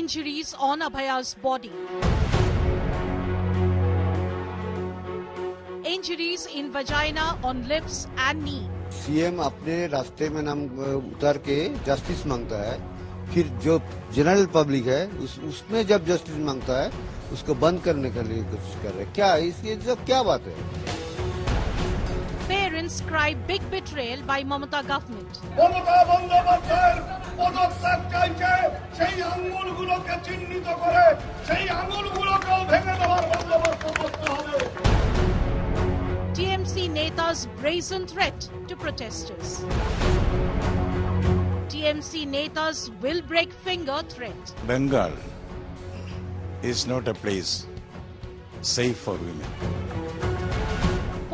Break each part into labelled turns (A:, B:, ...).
A: injuries on Abhaya's body. Injuries in vagina, on lips and knee.
B: CM अपने रास्ते में नाम उतर के जस्टिस मांगता है, फिर जो जनरल पब्लिक है उसमें जब जस्टिस मांगता है उसको बंद करने के लिए कोशिश कर रहे हैं। क्या इसकी सब क्या बात है?
A: Parents cry big betrayal by Mamata government.
C: Mamata Banerjee-led পদত্যাগ চাইছে, সেই আঙুলগুলোকে চিহ্নিত করে সেই আঙুলগুলোকেও ভেঙে দেওয়ার বন্দোবস্ত করতে হবে।
A: TMC Neta's brazen threat to protesters. TMC Neta's will break finger threat.
D: Bengal is not a place safe for women.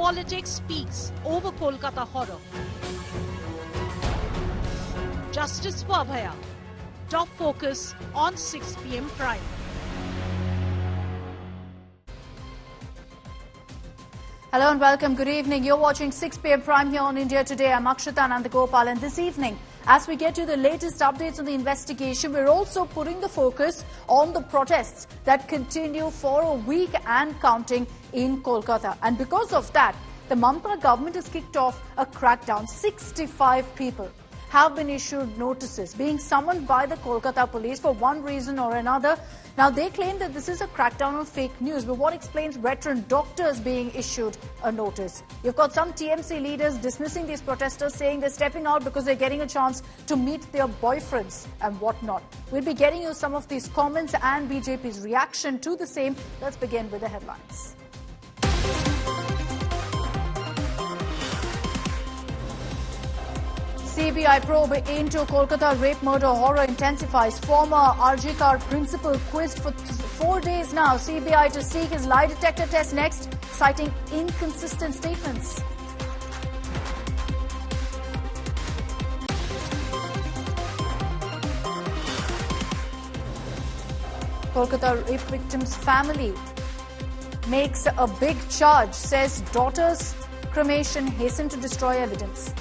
A: Politics speaks over Kolkata horror. Justice for Abhaya. Top focus on 6 p.m. Prime.
E: Hello and welcome. Good evening. You're watching 6 p.m. Prime here on India Today. I'm Akshita and Nandagopal. And this evening, as we get to the latest updates on the investigation, we're also putting the focus on the protests that continue for a week and counting in Kolkata. And because of that, the Mamata government has kicked off a crackdown. 65 people have been issued notices, being summoned by the Kolkata police for one reason or another. Now, they claim that this is a crackdown on fake news, but what explains veteran doctors being issued a notice? You've got some TMC leaders dismissing these protesters, saying they're stepping out because they're getting a chance to meet their boyfriends and whatnot. We'll be getting you some of these comments and BJP's reaction to the same. Let's begin with the headlines. CBI probe into Kolkata rape murder horror intensifies. Former RG car principal quizzed for 4 days now. CBI to seek his lie detector test next, citing inconsistent statements. Kolkata rape victim's family makes a big charge, says daughter's cremation hastened to destroy evidence.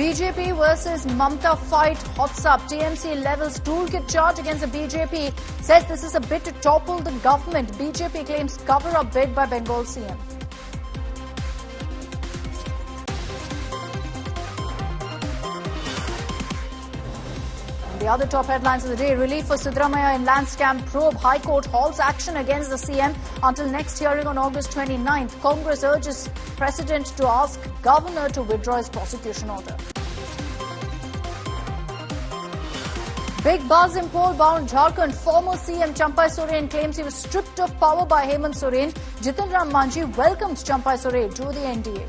E: BJP versus Mamata fight hots up. TMC levels toolkit charge against the BJP. Says this is a bid to topple the government. BJP claims cover-up bid by Bengal CM. The other top headlines of the day: relief for Siddaramaiah in land scam probe. High Court halts action against the CM until next hearing on August 29th. Congress urges President to ask Governor to withdraw his prosecution order. Big buzz in poll-bound Jharkhand. Former CM Champai Soren claims he was stripped of power by Hemant Soren. Jitan Ram Manji welcomes Champai Soren to the NDA.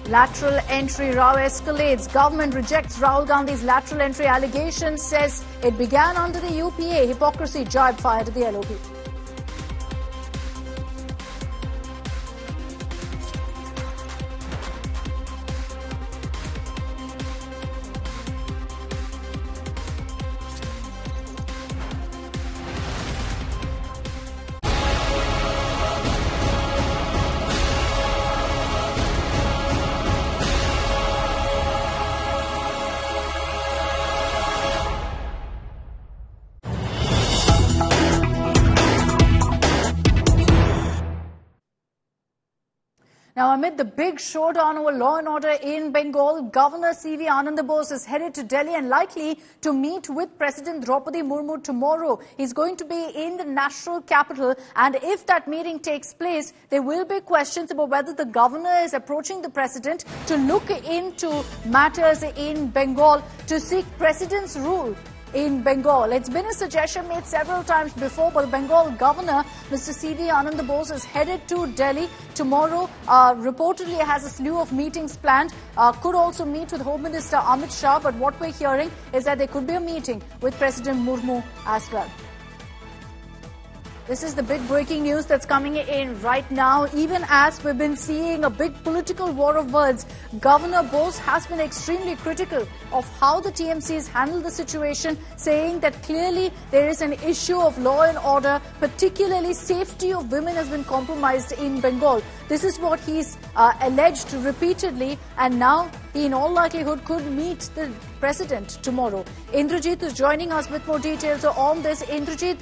E: Lateral entry row escalates. Government rejects Rahul Gandhi's lateral entry allegations, says it began under the UPA. Hypocrisy jibe fired at the LOP. Now, amid the big showdown over law and order in Bengal, Governor C.V. Ananda Bose is headed to Delhi and likely to meet with President Draupadi Murmu tomorrow. He's going to be in the national capital, and if that meeting takes place, there will be questions about whether the governor is approaching the president to look into matters in Bengal to seek precedence rule in Bengal. It's been a suggestion made several times before, but the Bengal governor, Mr. C.V. Ananda Bose, is headed to Delhi tomorrow. Reportedly has a slew of meetings planned. Could also meet with Home Minister Amit Shah, but what we're hearing is that there could be a meeting with President Murmu as well. This is the big breaking news that's coming in right now. Even as we've been seeing a big political war of words, Governor Bose has been extremely critical of how the TMCs handle the situation, saying that clearly there is an issue of law and order, particularly safety of women has been compromised in Bengal. This is what he's alleged repeatedly, and now he in all likelihood could meet the president tomorrow. Indrajit is joining us with more details on this. Indrajit,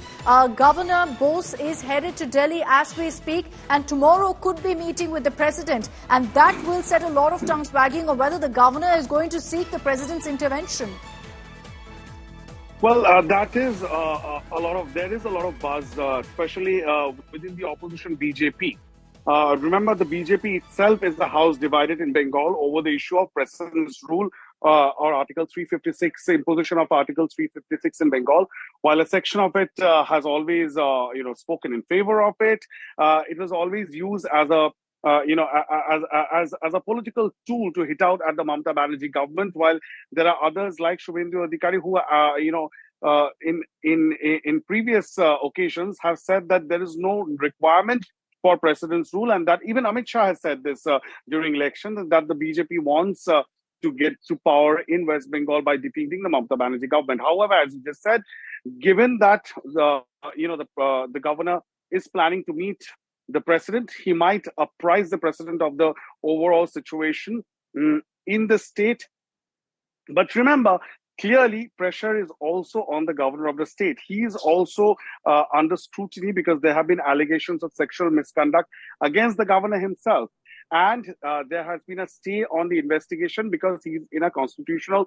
E: Governor Bose is headed to Delhi as we speak, and tomorrow could be meeting with the president, and that will set a lot of tongues wagging on whether the governor is going to seek the president's intervention.
F: Well, there is a lot of buzz, especially within the opposition BJP. Remember, the BJP itself is the house divided in Bengal over the issue of precedence rule or Article 356, imposition of Article 356 in Bengal. While a section of it has always, spoken in favor of it, it was always used as a as a political tool to hit out at the Mamata Banerjee government, while there are others like Shubhendu Adhikari who, in previous occasions have said that there is no requirement for precedence rule, and that even Amit Shah has said this during election, that the BJP wants to get to power in West Bengal by defeating the Mamata Banerjee government. However, as you just said, given that the governor is planning to meet the president, he might apprise the president of the overall situation in the state. But remember, clearly, pressure is also on the governor of the state. He is also under scrutiny because there have been allegations of sexual misconduct against the governor himself. And there has been a stay on the investigation because he's in a constitutional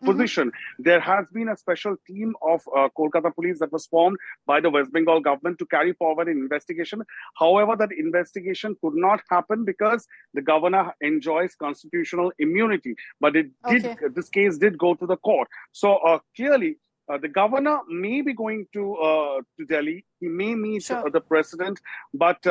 F: position. There has been a special team of Kolkata police that was formed by the West Bengal government to carry forward an investigation. However, that investigation could not happen because the governor enjoys constitutional immunity. But this case did go to the court. So clearly, the governor may be going to Delhi. He may meet the president, but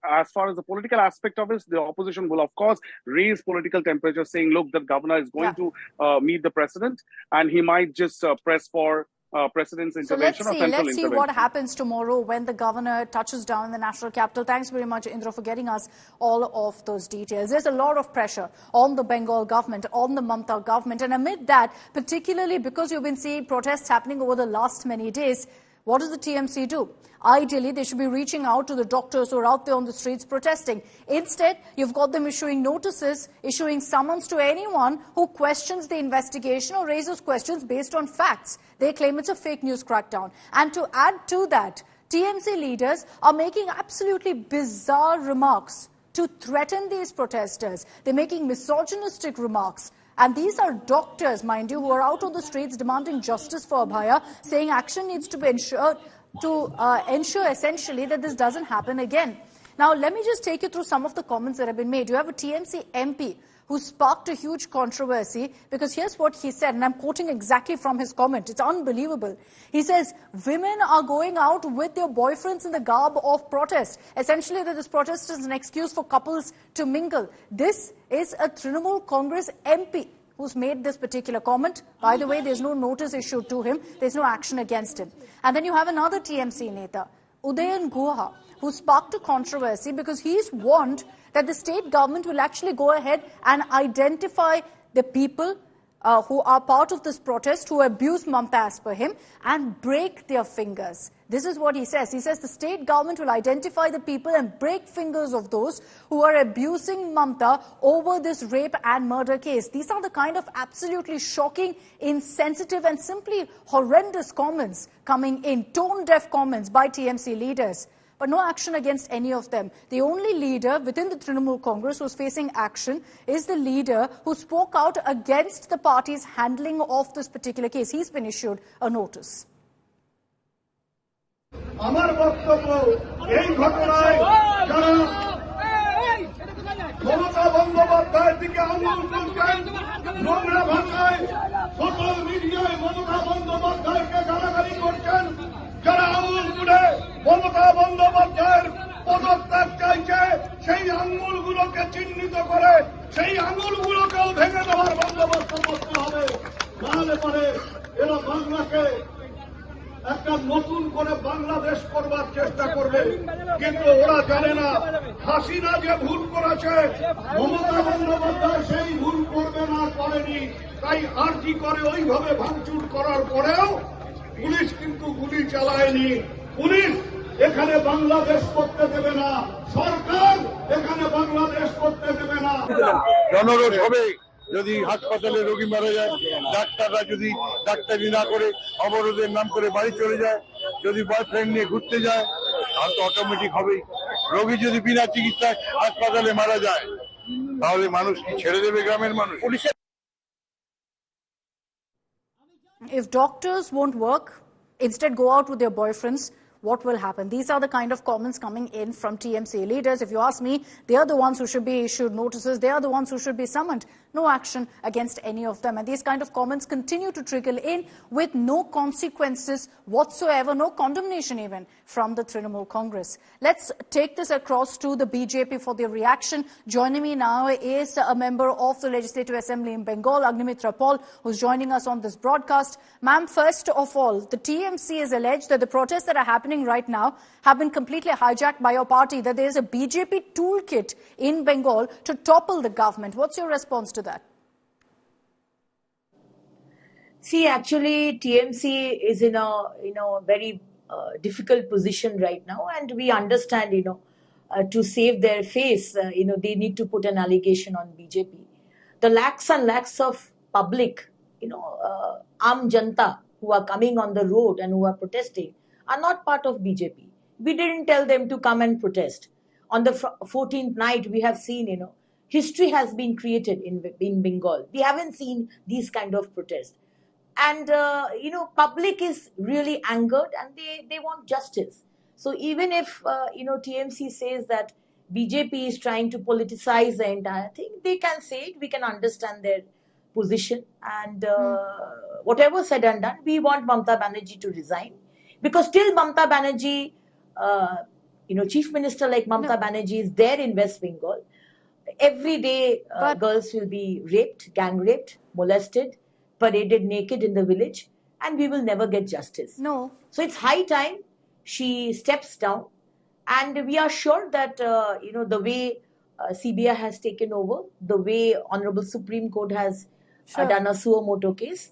F: as far as the political aspect of it, the opposition will, of course, raise political temperature, saying, look, the governor is going to meet the president, and he might just press for president's intervention or central intervention.
E: Let's see what happens tomorrow when the governor touches down in the national capital. Thanks very much, Indra, for getting us all of those details. There's a lot of pressure on the Bengal government, on the Mamata government, and amid that, particularly because you've been seeing protests happening over the last many days, what does the TMC do? Ideally, they should be reaching out to the doctors who are out there on the streets protesting. Instead, you've got them issuing notices, issuing summons to anyone who questions the investigation or raises questions based on facts. They claim it's a fake news crackdown. And to add to that, TMC leaders are making absolutely bizarre remarks to threaten these protesters. They're making misogynistic remarks. And these are doctors, mind you, who are out on the streets demanding justice for Abhaya, saying action needs to be ensured to ensure essentially that this doesn't happen again. Now, let me just take you through some of the comments that have been made. You have a TMC MP who sparked a huge controversy because here's what he said, and I'm quoting exactly from his comment. It's unbelievable. He says, women are going out with their boyfriends in the garb of protest. Essentially, that this protest is an excuse for couples to mingle. This is a Trinamool Congress MP who's made this particular comment. By the way, there's no notice issued to him. There's no action against him. And then you have another TMC Neta, Udayan Guha, who sparked a controversy because he's warned that the state government will actually go ahead and identify the people who are part of this protest, who abuse Mamata as per him, and break their fingers. This is what he says. He says the state government will identify the people and break fingers of those who are abusing Mamata over this rape and murder case. These are the kind of absolutely shocking, insensitive, and simply horrendous comments coming in, tone-deaf comments by TMC leaders. But no action against any of them. The only leader within the Trinamool Congress who's facing action is the leader who spoke out against the party's handling of this particular case. He's been issued a notice.
C: আমার বক্তব্য এই ঘটনায় যারা মমতা বন্দ্যোপাধ্যায়ের দিকে আঙুল তুলছেন, নোংরা ভাষায় সোশ্যাল মিডিয়ায় মমতা বন্দ্যোপাধ্যায়কে গালাগালি করছেন, যারা আঙুল তুলে মমতা বন্দ্যোপাধ্যায়ের পদত্যাগ চাইছে, সেই আঙুলগুলোকে চিহ্নিত করে সেই আঙুলগুলোকেও ভেঙে দেওয়ার বন্দোবস্ত করতে হবে। নাহলে পরে এরা বাংলাকে একটা নতুন করে বাংলাদেশ করবার চেষ্টা করবে, কিন্তু ওরা জানে না হাসিনা যে ভুল করেছে মমতা বন্দ্যোপাধ্যায় সেই ভুল করবে না, করেনি। তাই আরজি করে ওইভাবে ভাঙচুর করার পরেও পুলিশ কিন্তু গুলি চালায়নি। পুলিশ এখানে বাংলাদেশ করতে দেবে না, সরকার এখানে বাংলাদেশ করতে দেবে না।
G: জনরোধ হবে। যদি হাসপাতালে রোগী মারা যায়, ডাক্তাররা যদি ডাক্তারি না করে অবরোধের নাম করে বাড়ি চলে যায়, যদি বয়ফ্রেন্ড নিয়ে ঘুরতে যায়, তাহলে তো অটোমেটিক হবেই। রোগী যদি বিনা চিকিৎসায় হাসপাতালে মারা যায়, তাহলে মানুষ কি ছেড়ে দেবে গ্রামের মানুষ?
E: If doctors won't work, instead go out with their boyfriends, what will happen? These are the kind of comments coming in from TMC leaders. If you ask me, they are the ones who should be issued notices. They are the ones who should be summoned. No action against any of them. And these kind of comments continue to trickle in with no consequences whatsoever, no condemnation even from the Trinamool Congress. Let's take this across to the BJP for their reaction. Joining me now is a member of the Legislative Assembly in Bengal, Agnimitra Paul, who's joining us on this broadcast. Ma'am, first of all, the TMC has alleged that the protests that are happening right now have been completely hijacked by your party, that there is a BJP toolkit in Bengal to topple the government. What's your response to that?
H: See, actually, TMC is in a very difficult position right now, and we understand, to save their face, they need to put an allegation on BJP. The lakhs and lakhs of public, Aam Janta who are coming on the road and who are protesting are not part of BJP. We didn't tell them to come and protest. On the 14th night, we have seen, history has been created in Bengal. We haven't seen these kind of protests. And, public is really angered and they want justice. So even if, TMC says that BJP is trying to politicize the entire thing, they can say it, we can understand their position. And whatever said and done, we want Mamata Banerjee to resign. Because till Mamata Banerjee, Chief Minister like Mamata Banerjee is there in West Bengal, every day girls will be raped, gang raped, molested, paraded naked in the village, and we will never get justice.
E: No.
H: So it's high time she steps down, and we are sure that, the way CBI has taken over, the way Honorable Supreme Court has done a suo moto case,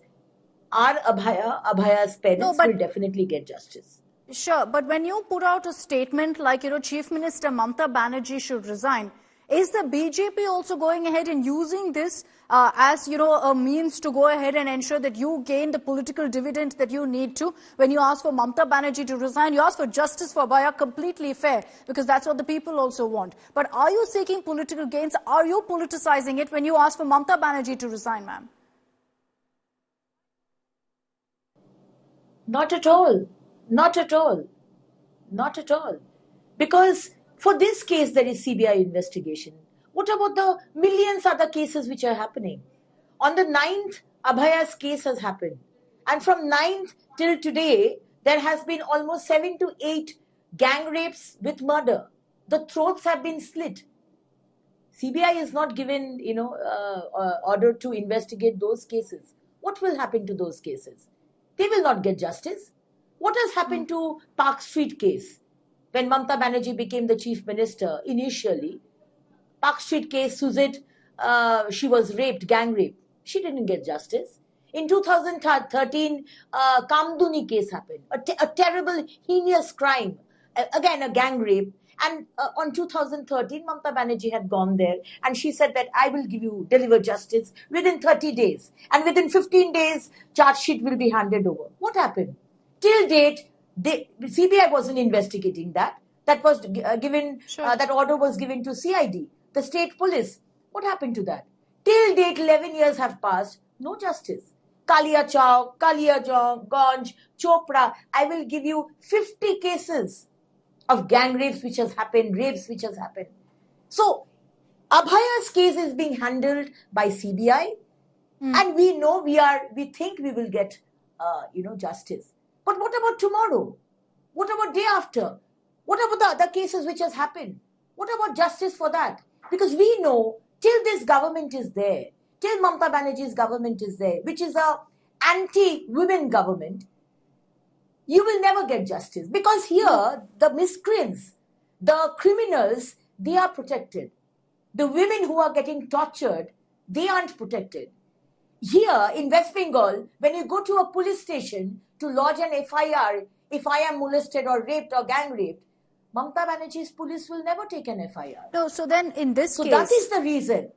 H: our Abhaya's parents will definitely get justice.
E: Sure, but when you put out a statement like, Chief Minister Mamata Banerjee should resign, is the BJP also going ahead and using this as, a means to go ahead and ensure that you gain the political dividend that you need to? When you ask for Mamata Banerjee to resign, you ask for justice for Abhaya, completely fair, because that's what the people also want. But are you seeking political gains? Are you politicizing it when you ask for Mamata Banerjee to resign, ma'am?
H: Not at all. Not at all. Not at all. Because for this case, there is CBI investigation. What about the millions other cases which are happening? On the 9th, Abhaya's case has happened. And from 9th till today, there has been almost 7 to 8 gang rapes with murder. The throats have been slit. CBI is not given, order to investigate those cases. What will happen to those cases? They will not get justice. What has happened to Park Street case? When Mamata Banerjee became the chief minister, initially, Park Street case, Suzit, she was raped, gang raped. She didn't get justice. In 2013, Kamduni case happened, a terrible, heinous crime. Again, a gang rape. And on 2013, Mamata Banerjee had gone there and she said that I will deliver justice within 30 days. And within 15 days, charge sheet will be handed over. What happened? Till date, CBI wasn't investigating that. That was given, that order was given to CID, the state police. What happened to that? Till date, 11 years have passed, no justice. Kalia Chowk, Ganj, Chopra, I will give you 50 cases of gang rapes which has happened, rapes which has happened. So, Abhaya's case is being handled by CBI, and we know we think we will get, justice. But what about tomorrow? What about day after? What about the other cases which has happened? What about justice for that? Because we know till this government is there, till Mamata Banerjee's government is there, which is a anti-women government, you will never get justice. Because here, the miscreants, the criminals, they are protected. The women who are getting tortured, they aren't protected. Here in West Bengal, when you go to a police station to lodge an FIR, if I am molested or raped or gang raped, Mamata Banerjee's police will never take an FIR.
E: No, so then in this case...
H: So that is the reason.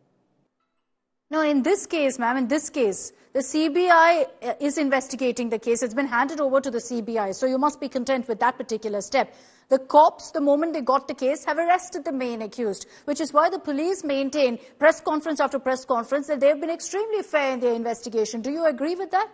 E: No, in this case, ma'am, in this case, the CBI is investigating the case. It's been handed over to the CBI. So you must be content with that particular step. The cops, the moment they got the case, have arrested the main accused, which is why the police maintain press conference after press conference that they have been extremely fair in their investigation. Do you agree with that?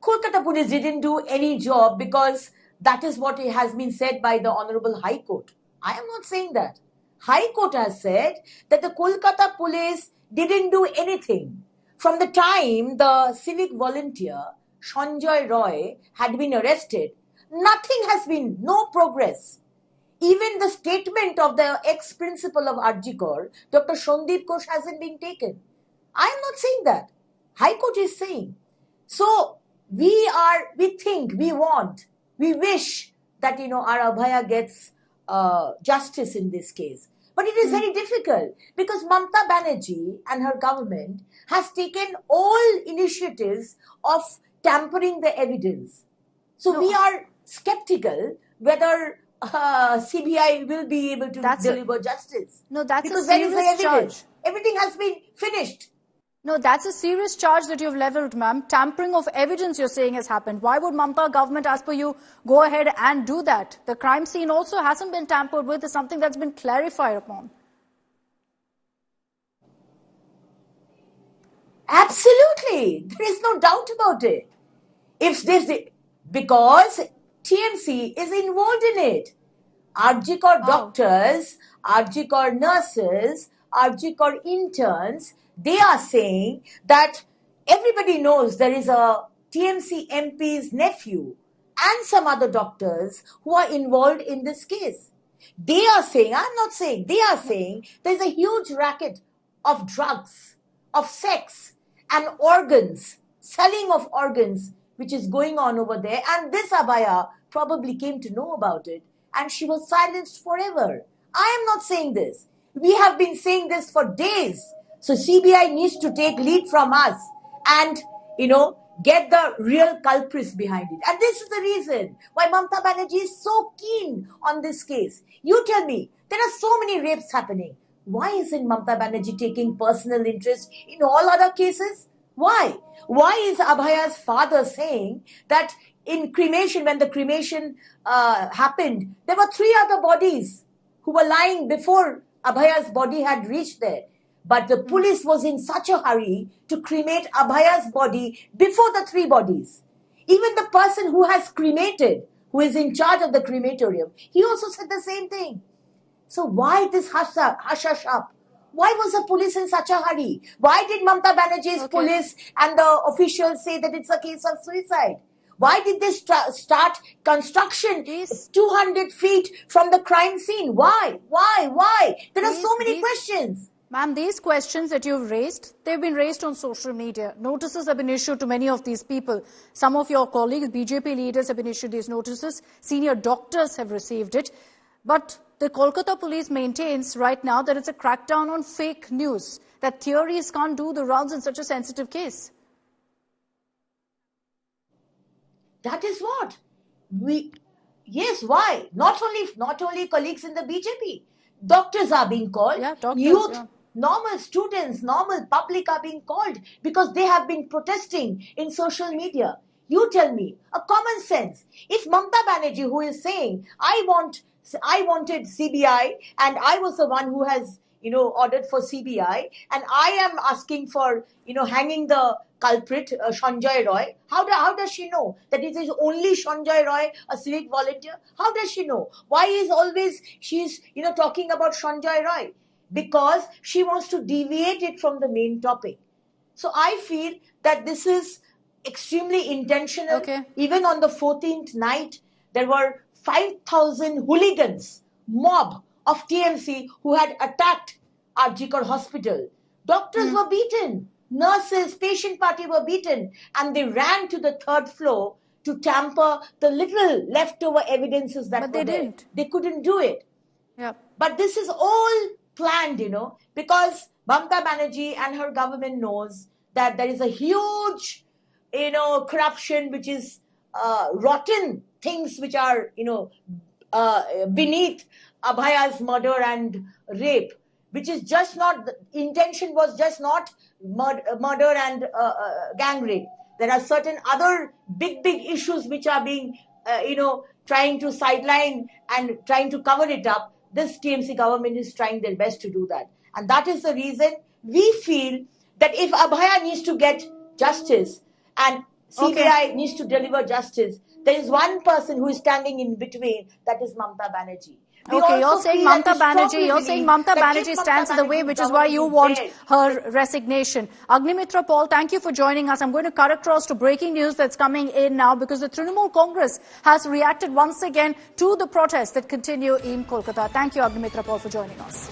H: Kolkata police didn't do any job because that is what has been said by the Honorable High Court. I am not saying that. High Court has said that the Kolkata police didn't do anything. From the time the civic volunteer, Sanjay Roy, had been arrested, nothing has been, no progress. Even the statement of the ex-principal of Arjikor, Dr. Sandip Ghosh, hasn't been taken. I am not saying that. High Court is saying. So, we think, we want, we wish that, our Abhaya gets justice in this case. But it is very difficult because Mamata Banerjee and her government has taken all initiatives of tampering the evidence. So we are skeptical whether CBI will be able to deliver justice.
E: No, that's
H: because
E: a serious charge.
H: Everything has been finished.
E: No, that's a serious charge that you've leveled, ma'am. Tampering of evidence, you're saying, has happened. Why would Mamata government, as per you, go ahead and do that? The crime scene also hasn't been tampered with. It's something that's been clarified upon.
H: Absolutely. There is no doubt about it. Because TMC is involved in it. Arjikor doctors, Arjikor nurses, Arjikor interns, they are saying that everybody knows there is a TMC MP's nephew and some other doctors who are involved in this case. They are saying, I'm not saying, they are saying there's a huge racket of drugs, of sex and organs, selling of organs, which is going on over there. And this Abhaya probably came to know about it and she was silenced forever. I am not saying this. We have been saying this for days. So CBI needs to take lead from us and, get the real culprits behind it. And this is the reason why Mamata Banerjee is so keen on this case. You tell me, there are so many rapes happening. Why isn't Mamata Banerjee taking personal interest in all other cases? Why? Why is Abhaya's father saying that in cremation, when the cremation happened, there were 3 other bodies who were lying before Abhaya's body had reached there. But the police was in such a hurry to cremate Abhaya's body before the 3 bodies. Even the person who has cremated, who is in charge of the crematorium, he also said the same thing. So why this hush up? Why was the police in such a hurry? Why did Mamata Banerjee's police and the officials say that it's a case of suicide? Why did they start construction 200 feet from the crime scene? Why? There are so many questions.
E: Ma'am, these questions that you've raised, they've been raised on social media. Notices have been issued to many of these people. Some of your colleagues, BJP leaders, have been issued these notices. Senior doctors have received it. But the Kolkata police maintains right now that it's a crackdown on fake news, that theories can't do the rounds in such a sensitive case.
H: That is what yes, why? Not only colleagues in the BJP. Doctors are being called.
E: Yeah, doctors,
H: youth, normal students, normal public are being called because they have been protesting in social media. You tell me, a common sense. If Mamata Banerjee, who is saying, I wanted CBI and I was the one who has, ordered for CBI and I am asking for, hanging the culprit, Sanjay Roy. How does she know that it is only Sanjay Roy, a civic volunteer? How does she know? Why is always she's, talking about Sanjay Roy? Because she wants to deviate it from the main topic. So I feel that this is extremely intentional.
E: Okay.
H: Even on the 14th night, there were 5,000 hooligans, mob of TMC who had attacked Arjikor hospital. Doctors were beaten. nurses, patient party were beaten, and they ran to the 3rd floor to tamper the little leftover evidences that
E: But
H: were
E: they
H: there.
E: didn't.
H: They couldn't do it.
E: Yeah.
H: But this is all planned, because Mamata Banerjee and her government knows that there is a huge, corruption which is rotten things which are, beneath Abhaya's murder and rape, which is just not, the intention was just not murder and gang rape. There are certain other big issues which are being, trying to sideline and trying to cover it up. This TMC government is trying their best to do that. And that is the reason we feel that if Abhaya needs to get justice and CBI needs to deliver justice, there is one person who is standing in between, that is Mamata Banerjee.
E: Okay, you're saying Mamata Banerjee stands in the way, which is why you want her resignation. Agnimitra Paul, thank you for joining us. I'm going to cut across to breaking news that's coming in now, because the Trinamool Congress has reacted once again to the protests that continue in Kolkata. Thank you, Agnimitra Paul, for joining us.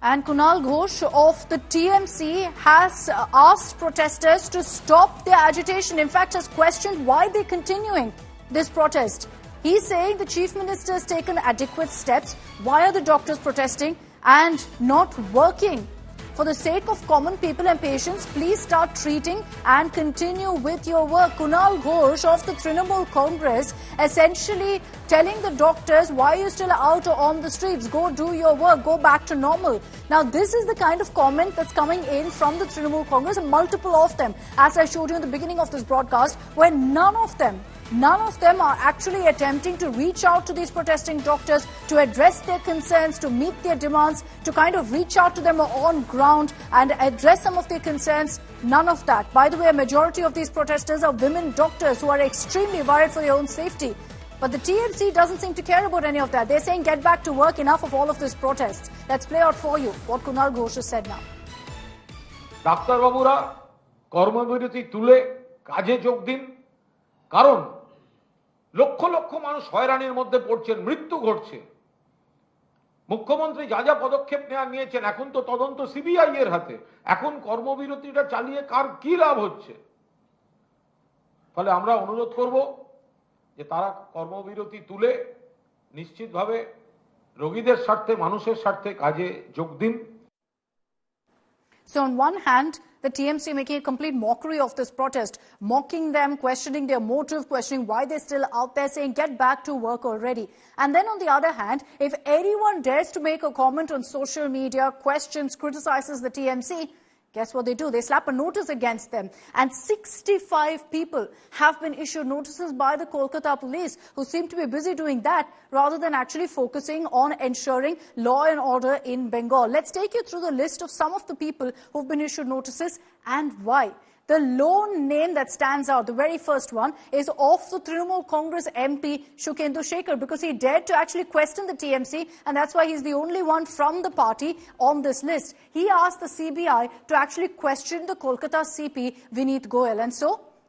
E: And Kunal Ghosh of the TMC has asked protesters to stop their agitation. In fact, has questioned why they're continuing this protest. He's saying the Chief Minister has taken adequate steps. Why are the doctors protesting and not working? For the sake of common people and patients, please start treating and continue with your work. Kunal Ghosh of the Trinamool Congress essentially telling the doctors, why are you still out on the streets? Go do your work. Go back to normal. Now, this is the kind of comment that's coming in from the Trinamool Congress, and multiple of them, as I showed you in the beginning of this broadcast, where none of them are actually attempting to reach out to these protesting doctors to address their concerns, to meet their demands, to kind of reach out to them on ground and address some of their concerns. None of that. By the way, a majority of these protesters are women doctors who are extremely worried for their own safety. But the TMC doesn't seem to care about any of that. They're saying get back to work, enough of all of these protests. Let's play out for you what Kunal Ghosh has said now.
I: Doctor বাবুরা কর্মবিরতি তুলে কাজে যোগ দিন, কারণ লক্ষ লক্ষ মানুষ হয়রানির মধ্যে পড়ছেন, মৃত্যু ঘটছে। মুখ্যমন্ত্রী যা যা পদক্ষেপ নিয়েছেন, এখন তো তদন্ত সিবিআই এর হাতে। এখন কর্মবিরতিটা চালিয়ে কার কি লাভ হচ্ছে? ফলে আমরা অনুরোধ করব যে তারা কর্মবিরতি তুলে নিশ্চিতভাবে রোগীদের স্বার্থে, মানুষের স্বার্থে কাজে যোগ দিন।
E: So on one hand, the TMC making a complete mockery of this protest, mocking them, questioning their motive, questioning why they're still out there, saying get back to work already. And then on the other hand, if anyone dares to make a comment on social media, questions, criticizes the TMC, guess what they do? They slap a notice against them. And 65 people have been issued notices by the Kolkata police, who seem to be busy doing that rather than actually focusing on ensuring law and order in Bengal. Let's take you through the list of some of the people who've been issued notices and why. The lone name that stands out, the very first one, is of the Trinamool Congress MP Shukendu Shekhar, because he dared to actually question the TMC, and that's why he's the only one from the party on this list. He asked the CBI to actually question the Kolkata CP Vineet Goyal, and so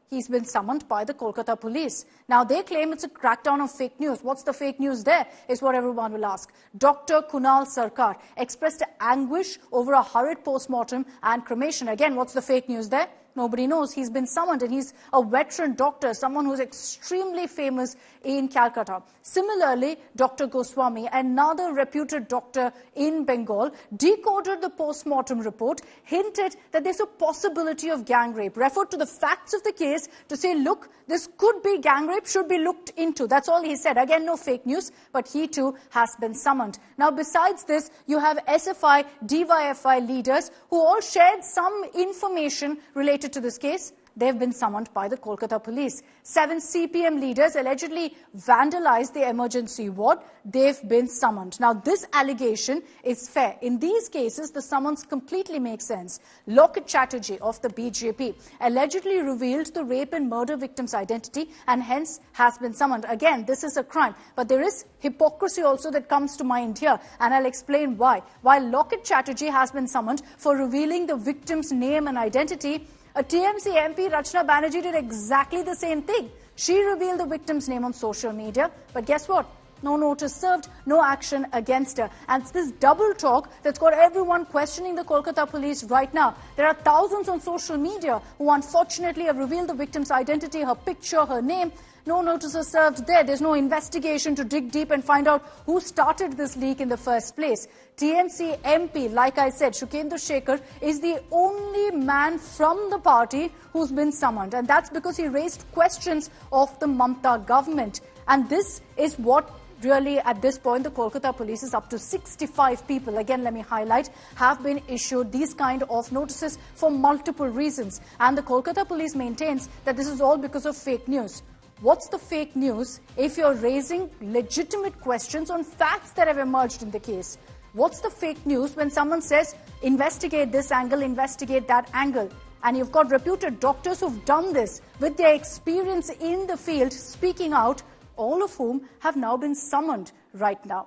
E: he's been summoned by the Kolkata police. Now, they claim it's a crackdown of fake news. What's the fake news there, is what everyone will ask. Dr. Kunal Sarkar expressed anguish over a hurried postmortem and cremation. Again, what's the fake news there? Nobody knows. He's been summoned, and he's a veteran doctor, someone who's extremely famous in Calcutta. Similarly, Dr. Goswami, another reputed doctor in Bengal, decoded the post-mortem report, hinted that there's a possibility of gang rape, referred to the facts of the case to say, look, this could be gang rape, should be looked into. That's all he said. Again, no fake news, but he too has been summoned. Now, besides this, you have SFI, DYFI leaders who all shared some information related to this case. They've been summoned by the Kolkata police. 7 CPM leaders allegedly vandalized the emergency ward. They've been summoned. Now, this allegation is fair. In these cases, the summons completely make sense. Loket Chatterjee of the BJP allegedly revealed the rape and murder victim's identity and hence has been summoned. Again, this is a crime, but there is hypocrisy also that comes to mind here, and I'll explain why. While Loket Chatterjee has been summoned for revealing the victim's name and identity, a TMC MP, Rachna Banerjee, did exactly the same thing. She revealed the victim's name on social media, but guess what? no notice served, no action against her. And it's this double talk that's got everyone questioning the Kolkata police right now. There are thousands on social media who unfortunately have revealed the victim's identity, her picture, her name. No notices served there. There's no investigation to dig deep and find out who started this leak in the first place. TMC MP, like I said, Shukendra Shekhar, is the only man from the party who's been summoned. And that's because he raised questions of the Mamata government. And this is what really, at this point, the Kolkata police is up to 65 people. Again, let me highlight, have been issued these kind of notices for multiple reasons. And the Kolkata police maintains that this is all because of fake news. What's the fake news if you're raising legitimate questions on facts that have emerged in the case? What's the fake news when someone says, investigate this angle, investigate that angle? And you've got reputed doctors who've done this with their experience in the field speaking out, all of whom have now been summoned right now.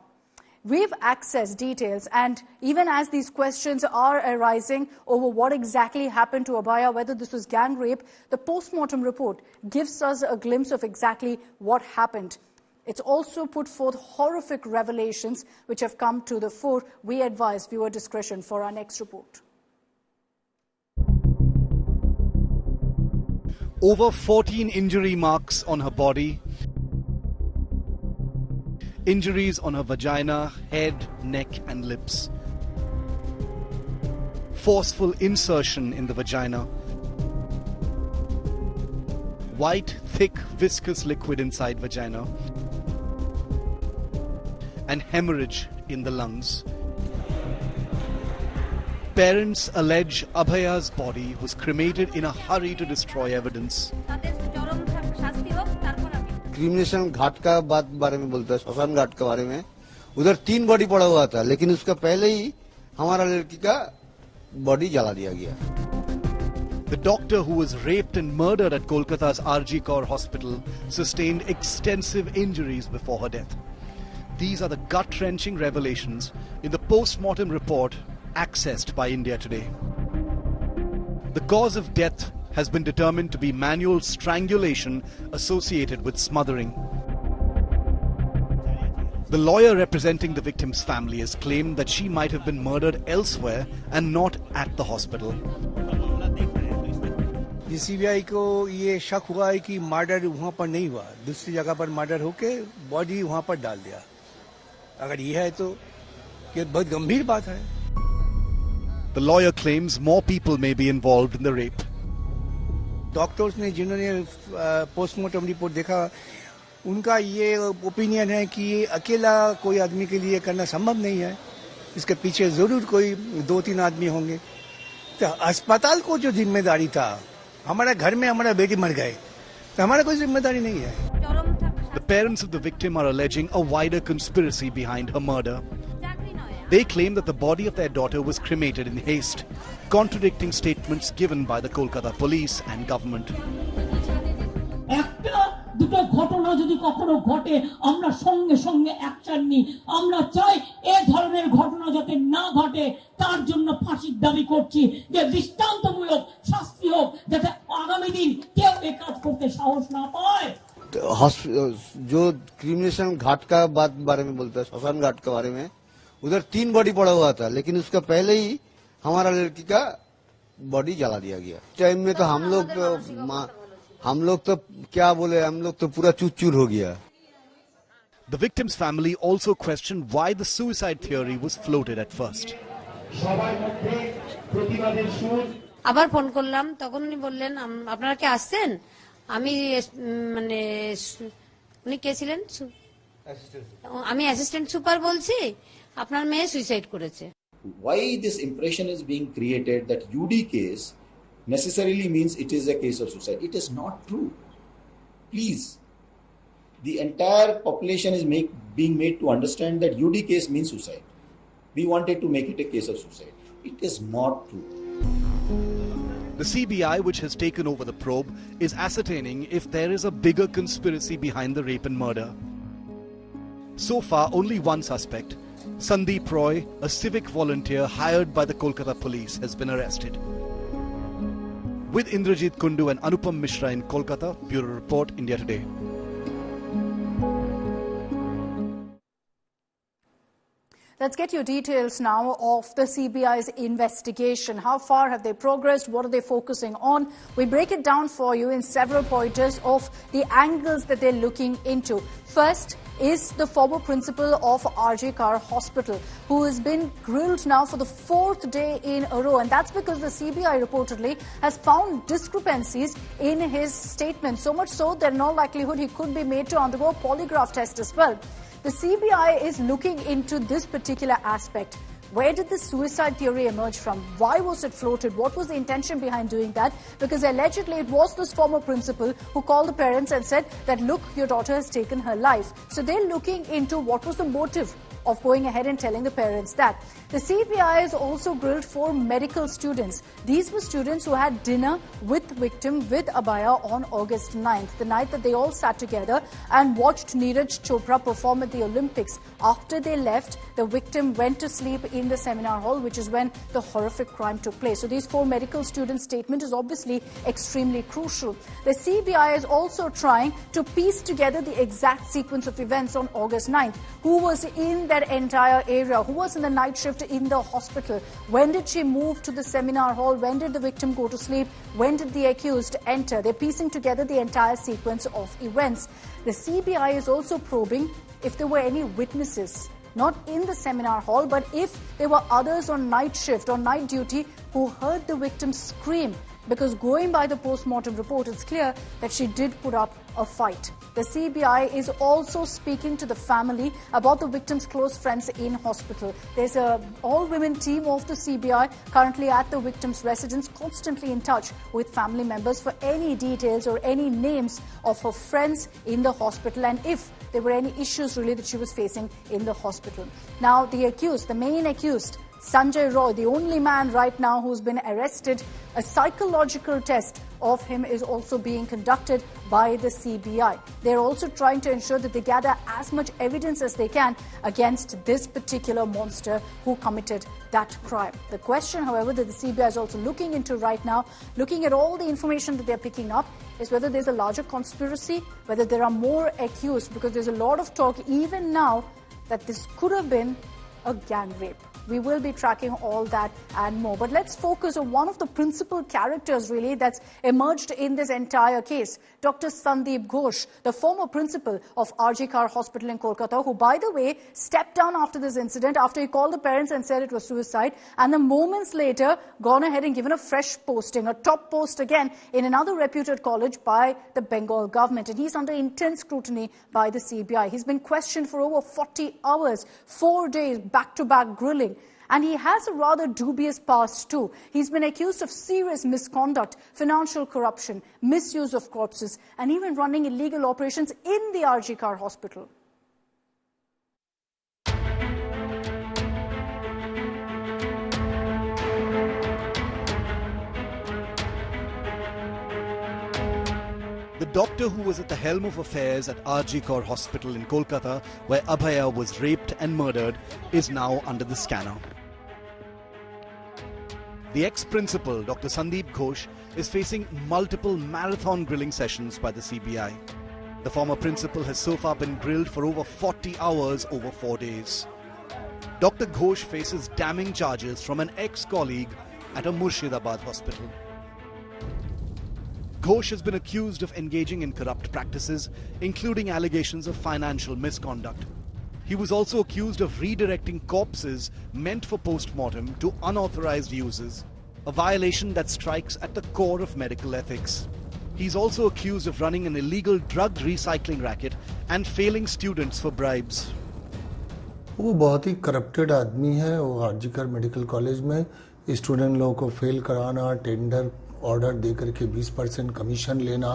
E: We've accessed details, and even as these questions are arising over what exactly happened to Abhaya, whether this was gang rape, the post-mortem report gives us a glimpse of exactly what happened. It's also put forth horrific revelations which have come to the fore. We advise viewer discretion for our next report.
J: Over 14 injury marks on her body. Injuries on her vagina, head, neck and lips. Forceful insertion in the vagina. White, thick, viscous liquid inside vagina. And hemorrhage in the lungs. Parents allege Abhaya's body was cremated in a hurry to destroy evidence.
B: क्रिमिनेशन घाट का बारे में बोलता है, श्मशान घाट के बारे में। उधर 3 बॉडी पड़ा हुआ था, लेकिन उसका पहले ही हमारा लड़की का बॉडी जला दिया गया।
J: The doctor who was raped and murdered at Kolkata's RG Kaur Hospital sustained extensive injuries before her death. These are the gut-wrenching revelations in the post-mortem report accessed by India Today. The cause of death has been determined to be manual strangulation associated with smothering. The lawyer representing the victim's family has claimed that she might have been murdered elsewhere and not at the hospital.
K: CBI को ये शक हुआ है कि murder वहां पर नहीं हुआ, दूसरी जगह पर मर्डर होके बॉडी वहां पर डाल दिया। अगर ये है तो ये बहुत गंभीर बात है।
J: The lawyer claims more people may be involved in the rape.
K: Doctors ने जिन्होंने पोस्टमार्टम रिपोर्ट देखा, उनका ये ओपिनियन है कि ये अकेला कोई आदमी के लिए करना संभव नहीं है, इसके पीछे जरूर कोई 2-3 आदमी होंगे। तो अस्पताल को जो जिम्मेदारी था, हमारे घर में हमारा बेटी मर गए, तो हमारा कोई जिम्मेदारी नहीं है।
J: The parents of the victim are alleging a wider conspiracy behind her murder. They claim that the body of their daughter was cremated in haste, contradicting statements given by the Kolkata police and government.
L: একটা দুটো ঘটনা যদি কখনো ঘটে, আমরা সঙ্গে সঙ্গে action নিই। আমরা চাই এই ধরনের ঘটনা যাতে না ঘটে, তার জন্য ফাঁসির দাবি করছি, যে দৃষ্টান্তমূলক শাস্তি হোক, যাতে আগামী দিন কেউ এই কাজ করতে সাহস না পায়।
B: जो क्रिमिनेशन घाट का बारे में बोलता है, श्मशान घाट के बारे में, उधर 3 बॉडी पड़ा हुआ था, लेकिन उसका पहले ही हमारा लड़की का बॉडी जला दिया गया। टाइम में तो हम लोग तो क्या बोले, हम लोग तो पूरा चूर हो गया।
J: The victim's family also questioned why the suicide theory was floated at first.
M: আবার ফোন করলাম, তখন উনি বললেন আপনারা কি আসছেন? আমি মানে উনি কে ছিলেন? আমি অ্যাসিস্ট্যান্ট সুপার বলছি, আপনার মেয়ে সুইসাইড করেছে।
N: Why this impression is being created that UD case necessarily means it is a case of suicide? It is not true. Please, the entire population is being made to understand that UD case means suicide. We wanted to make it a case of suicide. It is not true.
J: The CBI, which has taken over the probe, is ascertaining if there is a bigger conspiracy behind the rape and murder. So far, only one suspect, Sandip Roy, a civic volunteer hired by the Kolkata police, has been arrested. With Indrajit Kundu and Anupam Mishra in Kolkata, Bureau Report, India Today.
E: Let's get your details now of the CBI's investigation. How far have they progressed? What are they focusing on? We break it down for you in several pointers of the angles that they're looking into. First is the former principal of RG Kar Hospital, who has been grilled now for the 4th day in a row. And that's because the CBI reportedly has found discrepancies in his statement. So much so that in all likelihood he could be made to undergo a polygraph test as well. The CBI is looking into this particular aspect. Where did the suicide theory emerge from? Why was it floated? What was the intention behind doing that? Because allegedly it was this former principal who called the parents and said that, look, your daughter has taken her life. So they're looking into what was the motive of going ahead and telling the parents that. The CBI has also grilled 4 medical students. These were students who had dinner with victim with Abhaya on August 9th, the night that they all sat together and watched Neeraj Chopra perform at the Olympics. After they left, the victim went to sleep in the seminar hall, which is when the horrific crime took place. So these 4 medical students' statement is obviously extremely crucial. The CBI is also trying to piece together the exact sequence of events on August 9th. Who was in that entire area? Who was in the night shift in the hospital? When did she move to the seminar hall? When did the victim go to sleep? When did the accused enter? They're piecing together the entire sequence of events. The CBI is also probing if there were any witnesses, not in the seminar hall, but if there were others on night shift, on night duty, who heard the victim scream. Because going by the post-mortem report, it's clear that she did put up a fight. The CBI is also speaking to the family about the victim's close friends in hospital. There's an all-women team of the CBI currently at the victim's residence, constantly in touch with family members for any details or any names of her friends in the hospital and if there were any issues really that she was facing in the hospital. Now, the accused, the main accused, Sanjay Roy, the only man right now who's been arrested, a psychological test of him is also being conducted by the CBI. They're also trying to ensure that they gather as much evidence as they can against this particular monster who committed that crime. The question, however, that the CBI is also looking into right now, looking at all the information that they're picking up, is whether there's a larger conspiracy, whether there are more accused, because there's a lot of talk even now that this could have been a gang rape. We will be tracking all that and more. But let's focus on one of the principal characters, really, that's emerged in this entire case. Dr. Sandip Ghosh, the former principal of RG Kar Hospital in Kolkata, who, by the way, stepped down after this incident, after he called the parents and said it was suicide, and then moments later gone ahead and given a fresh posting, a top post again in another reputed college by the Bengal government. And he's under intense scrutiny by the CBI. He's been questioned for over 40 hours, 4 days, back-to-back grilling. And he has a rather dubious past too. He's been accused of serious misconduct, financial corruption, misuse of corpses, and even running illegal operations in the RG Kar Hospital.
J: The doctor who was at the helm of affairs at RG Kar Hospital in Kolkata, where Abhaya was raped and murdered, is now under the scanner. The ex-principal, Dr. Sandip Ghosh, is facing multiple marathon grilling sessions by the CBI. The former principal has so far been grilled for over 40 hours over 4 days. Dr. Ghosh faces damning charges from an ex-colleague at a Murshidabad hospital. Ghosh has been accused of engaging in corrupt practices, including allegations of financial misconduct. He was also accused of redirecting corpses meant for post-mortem to unauthorized uses, a violation that strikes at the core of medical ethics. He's also accused of running an illegal drug recycling racket and failing students for bribes.
O: वो बहुत ही corrupted आदमी है। वो RG Kar medical college में student लोगों को fail कराना, tender order दे करके 20% कमीशन लेना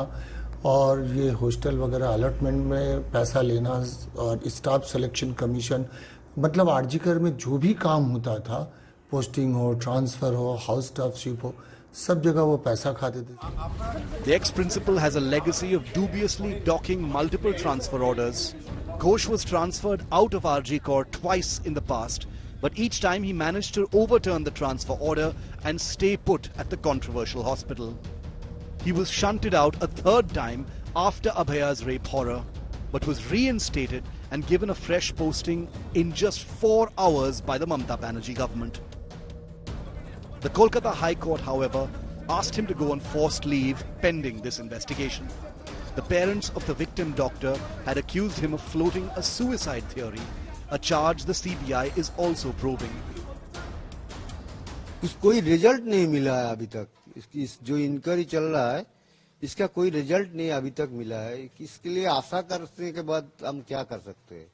O: और ये हॉस्टल वगैरह अलॉटमेंट में पैसा लेना और स्टाफ सिलेक्शन कमीशन, मतलब आरजीकर में जो भी काम होता था, पोस्टिंग हो, ट्रांसफर हो, हाउस स्टाफशिप हो, सब जगह वो पैसा खाते थे।
J: The ex-principal has a legacy of dubiously docking multiple transfer orders. Ghosh was transferred out of RG Kar twice in the past, but each time he managed to overturn the transfer order and stay put at the controversial hospital. He was shunted out a third time after Abhaya's rape horror, but was reinstated and given a fresh posting in just 4 hours by the Mamata Banerjee government. The Kolkata High Court, however, asked him to go on forced leave pending this investigation. The parents of the victim doctor had accused him of floating a suicide theory, a charge the CBI is also probing.
B: कोई result नहीं मिला है अभी तक। इसकी जो inquiry चल रहा है, इसका कोई रिजल्ट नहीं अभी तक मिला है। इसके लिए आशा करने के बाद हम क्या कर सकते हैं?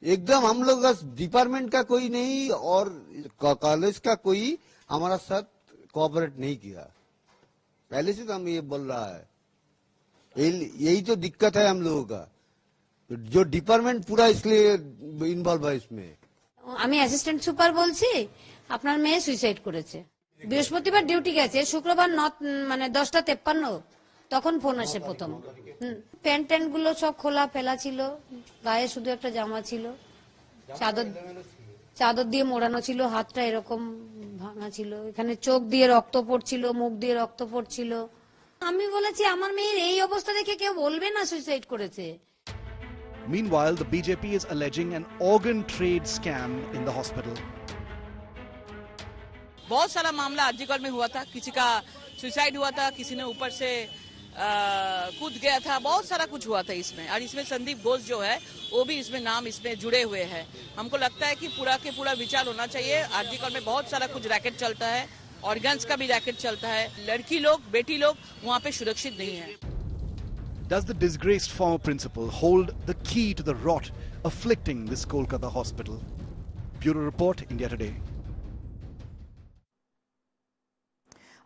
B: एकदम हम लोग डिपार्टमेंट का कोई नहीं और कॉलेज का कोई हमारा साथ कोऑपरेट नहीं किया। पहले से तो हम ये बोल रहा है, यही तो दिक्कत है हम लोगों का, जो डिपार्टमेंट पूरा इसलिए इन्वॉल्व है इसमें।
M: আমি অ্যাসিস্ট্যান্ট সুপার বলছি, আপনার মেয়ে সুইসাইড করেছে। বৃহস্পতিবার ডিউটি গেছে, শুক্রবার 10:53 তখন ফোন আসে প্রথম। প্যান্ট ট্যান্ট গুলো সব খোলা ফেলা ছিল, গায়ে শুধু একটা জামা ছিল, চাদর দিয়ে মোড়ানো ছিল, হাতটা এরকম ভাঙা ছিল, এখানে চোখ দিয়ে রক্ত পড়ছিল, মুখ দিয়ে রক্ত পড়ছিল। আমি বলেছি আমার মেয়ের এই অবস্থা দেখে কেউ বলবে না সুইসাইড করেছে।
J: Meanwhile, the BJP is alleging an organ trade scam in the hospital.
P: बहुत सारा मामला आर्जिकल में हुआ था, किसी का सुसाइड हुआ था, किसी ने ऊपर से कूद गया था, बहुत सारा कुछ हुआ था इसमें। और इसमें संदीप घोष जो है वो भी इसमें नाम इसमें जुड़े हुए हैं। हमको लगता है कि पूरा के पूरा विचार होना चाहिए। आर्जिकल में बहुत सारा कुछ रैकेट चलता है, ऑर्गन्स का भी रैकेट चलता है, लड़की लोग बेटी लोग वहाँ पे सुरक्षित नहीं है।
J: Does the disgraced former principal hold the key to the rot afflicting this Kolkata hospital? Bureau Report, India Today.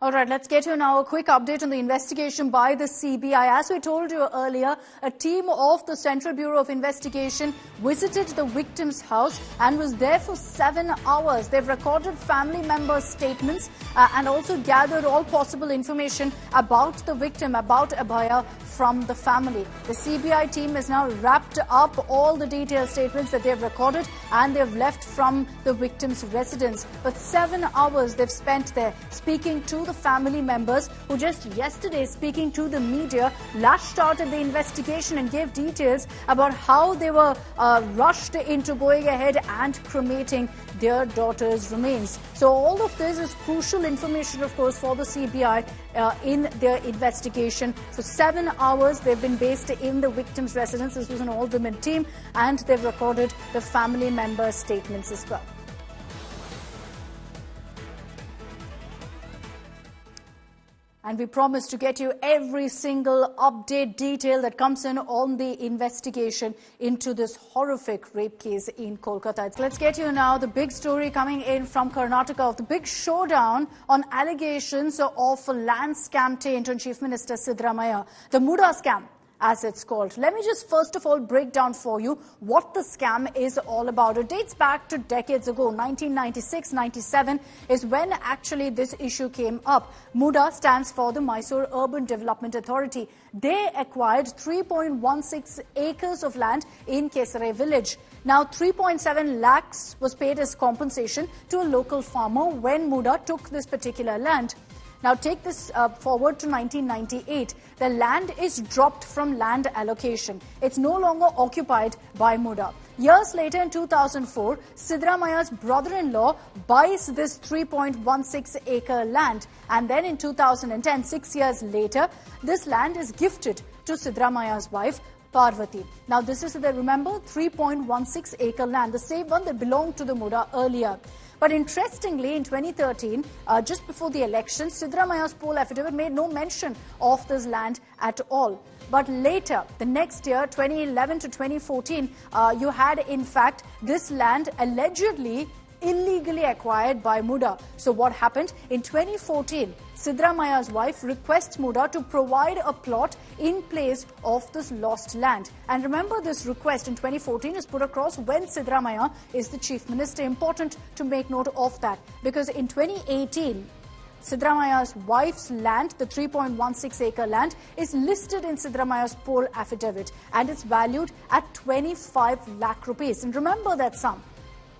E: All right, let's get you now a quick update on the investigation by the CBI. As we told you earlier, a team of the Central Bureau of Investigation visited the victim's house and was there for 7 hours. They've recorded family members' statements and also gathered all possible information about the victim, about Abhaya, from the family. The CBI team has now wrapped up all the detailed statements that they've recorded and they've left from the victim's residence. But 7 hours they've spent there speaking to the family members, who just yesterday, speaking to the media, lashed out at the investigation and gave details about how they were rushed into going ahead and cremating their daughter's remains. So all of this is crucial information, of course, for the CBI in their investigation. For 7 hours, they've been based in the victim's residence. This was an all-women team, and they've recorded the family member statements as well. And we promise to get you every single update, detail that comes in on the investigation into this horrific rape case in Kolkata. Let's get you now the big story coming in from Karnataka of the big showdown on allegations of land scam taint on Chief Minister Siddaramaiah, the MUDA Scam, as it's called. Let me just first of all break down for you what the scam is all about. It dates back to decades ago. 1996-97 is when actually this issue came up. MUDA stands for the Mysore Urban Development Authority. They acquired 3.16 acres of land in Kesare village. Now 3.7 lakhs was paid as compensation to a local farmer when MUDA took this particular land. Now take this forward to 1998. The land is dropped from land allocation. It's no longer occupied by MUDA. Years later, in 2004, Siddaramaiah's brother-in-law buys this 3.16-acre land. And then in 2010, 6 years later, this land is gifted to Siddaramaiah's wife, Parvati. Now this is, remember, 3.16-acre land, the same one that belonged to the MUDA earlier. But interestingly, in 2013, just before the election, Siddaramaiah's poll affidavit made no mention of this land at all. But later, the next year, 2011 to 2014, you had, in fact, this land allegedly illegally acquired by MUDA. So what happened? In 2014, Siddaramaiah's wife requests MUDA to provide a plot in place of this lost land. And remember, this request in 2014 is put across when Siddaramaiah is the chief minister. Important to make note of that, because in 2018, Siddaramaiah's wife's land, the 3.16-acre land, is listed in Siddaramaiah's poll affidavit, and it's valued at 25 lakh rupees. And remember that sum.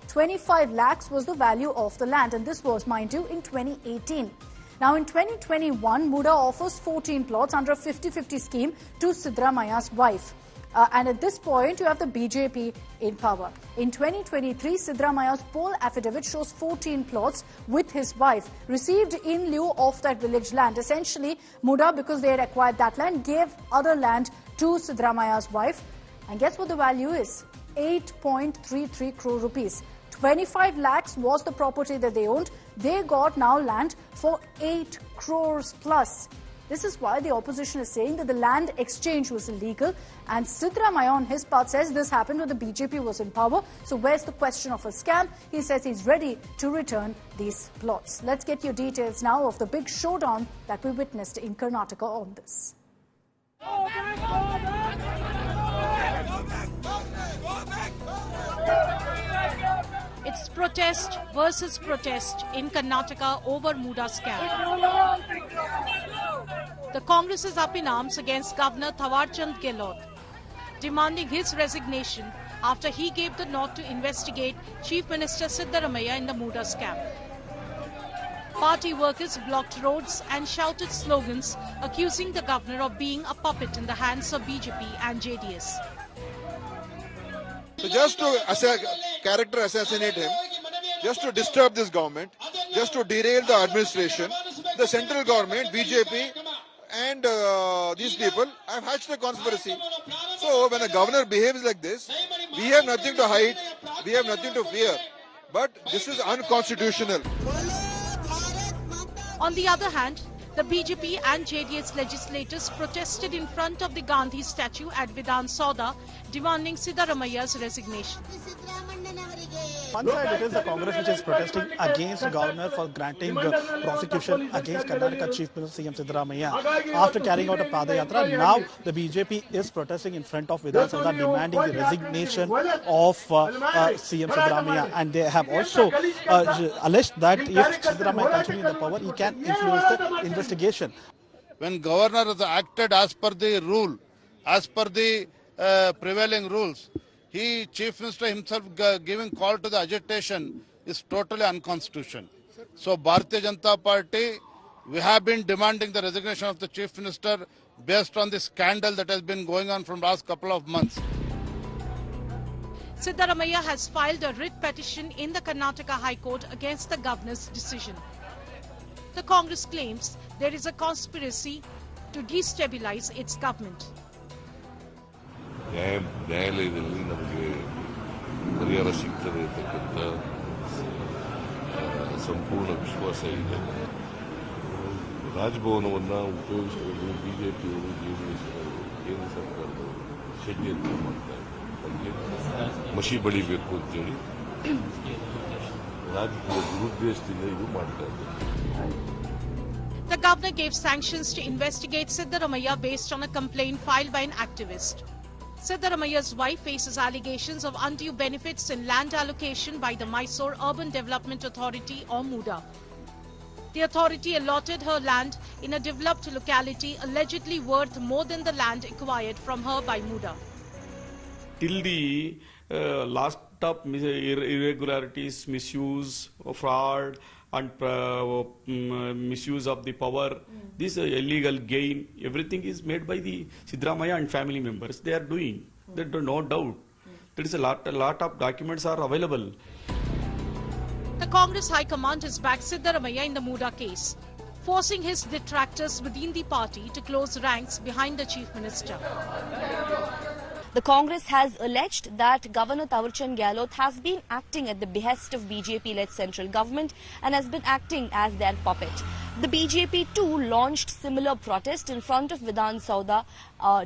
E: 25 lakhs was the value of the land, and this was, mind you, in 2018. Now, in 2021, MUDA offers 14 plots under a 50-50 scheme to Siddaramaiah's wife. And at this point, you have the BJP in power. In 2023, Siddaramaya's poll affidavit shows 14 plots with his wife received in lieu of that village land. Essentially, MUDA, because they had acquired that land, gave other land to Siddaramaya's wife. And guess what the value is? 8.33 crore rupees. 25 lakhs was the property that they owned. They got now land for 8 crores plus. This is why the opposition is saying that the land exchange was illegal. And Siddaramaya on his part says this happened when the BJP was in power. So where's the question of a scam? He says he's ready to return these plots. Let's get you details now of the big showdown that we witnessed in Karnataka on this.
A: It's protest versus protest in Karnataka over MUDA scam. The Congress is up in arms against Governor Thawarchand Gehlot, demanding his resignation after he gave the nod to investigate Chief Minister Siddaramaya in the MUDA scam. Party workers blocked roads and shouted slogans accusing the governor of being a puppet in the hands of BJP and JDS.
Q: So just to character assassinate him, just to disturb this government, just to derail the administration, the central government, BJP and these people have hatched a conspiracy. So when a governor behaves like this, we have nothing to hide, we have nothing to fear. But this is unconstitutional.
A: On the other hand, the BJP and JDS legislators protested in front of the Gandhi statue at Vidhan Sauda, demanding Siddaramaya's resignation.
R: One side it is the Congress which is protesting against governor for granting prosecution against Karnataka Chief Minister CM Siddaramaya after carrying out a Padayatra. Now the BJP is protesting in front of Vidhan Sauda demanding the resignation of CM Siddaramaya, and they have also alleged that if Siddaramaya continues in the power, he can influence the investigation.
G: When governor has acted as per the rule, as per the prevailing rules, he, Chief Minister himself giving call to the agitation is totally unconstitutional. So Bharatiya Janata Party, we have been demanding the resignation of the Chief Minister based on the scandal that has been going on from last couple of months.
A: Siddaramaya has filed a writ petition in the Karnataka High Court against the governor's decision. The Congress claims there is a conspiracy to destabilize its government.
S: ನ್ಯಾಯಾಲಯದಲ್ಲಿ ನಮಗೆ ಪರಿಹಾರ ಸಿಗ್ತದೆ ಅಂತಕ್ಕಂಥ ಸಂಪೂರ್ಣ ವಿಶ್ವಾಸ ಇದೆ. ರಾಜಭವನವನ್ನು ಉಪಯೋಗಿಸಿಕೊಂಡು ಬಿಜೆಪಿಯವರು ಜೆಡಿಎಸ್ನವರು ಕೇಂದ್ರ ಸರ್ಕಾರದವರು ಷಡ್ಯಂತ್ರ ಮಾಡ್ತಾರೆ. ಅಲ್ಲಿ ಮಸಿ ಬಳಿಬೇಕು ಅಂತೇಳಿ ರಾಜಕೀಯ ದುರುದ್ದೇಶದಿಂದ ಇದು ಮಾಡ್ತಾ ಇದ್ದಾರೆ.
A: The governor gave sanctions to investigate Siddaramaya based on a complaint filed by an activist. Siddaramaya's wife faces allegations of undue benefits in land allocation by the Mysore Urban Development Authority or MUDA. The authority allotted her land in a developed locality allegedly worth more than the land acquired from her by MUDA.
T: Till the last up irregularities, misuse, fraud and misuse of the power, this illegal gain, everything is made by the Siddaramaya and family members. They are doing. There is no doubt. There is a lot of documents are available.
A: The Congress High Command has backed Siddaramaya in the MUDA case, forcing his detractors within the party to close ranks behind the Chief Minister.
U: The Congress has alleged that Governor Thawarchand Gehlot has been acting at the behest of BJP-led central government and has been acting as their puppet. The BJP too launched similar protest in front of Vidhan Sauda,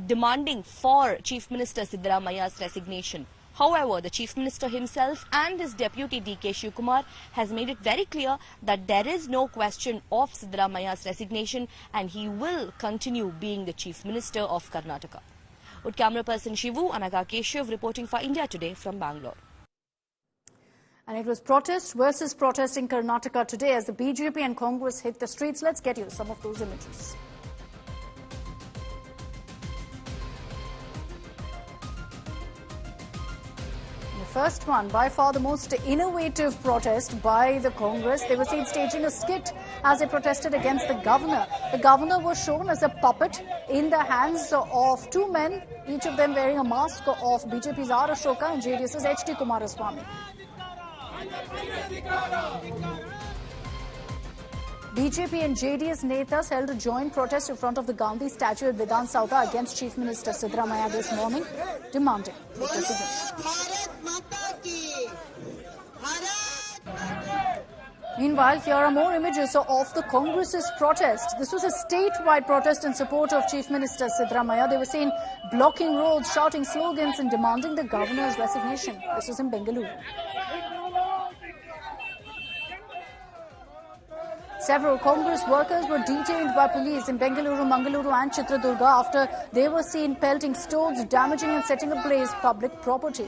U: demanding for Chief Minister Siddaramaya's resignation. However, the Chief Minister himself and his deputy D.K. Shivkumar has made it very clear that there is no question of Siddaramaya's resignation and he will continue being the Chief Minister of Karnataka. With camera person Shivu, Anaga Keshav reporting for India Today from Bangalore.
E: And it was protest versus protest in Karnataka today as the BJP and Congress hit the streets. Let's get you some of those images. first one, by far the most innovative protest by the Congress. They were seen staging a skit as they protested against the governor. The governor was shown as a puppet in the hands of two men, each of them wearing a mask of BJP's R. Ashoka and JDS's H.D. Kumaraswamy. BJP and JDS netas held a joint protest in front of the Gandhi statue at Vidhan Sauda against Chief Minister Siddaramaiah this morning, demanding his resignation. Meanwhile, here are more images of the Congress's protest. This was a statewide protest in support of Chief Minister Siddaramaiah. They were seen blocking roads, shouting slogans and demanding the governor's resignation. This was in Bengaluru. Several Congress workers were detained by police in Bengaluru, Mangaluru and Chitradurga after they were seen pelting stones, damaging and setting ablaze public property.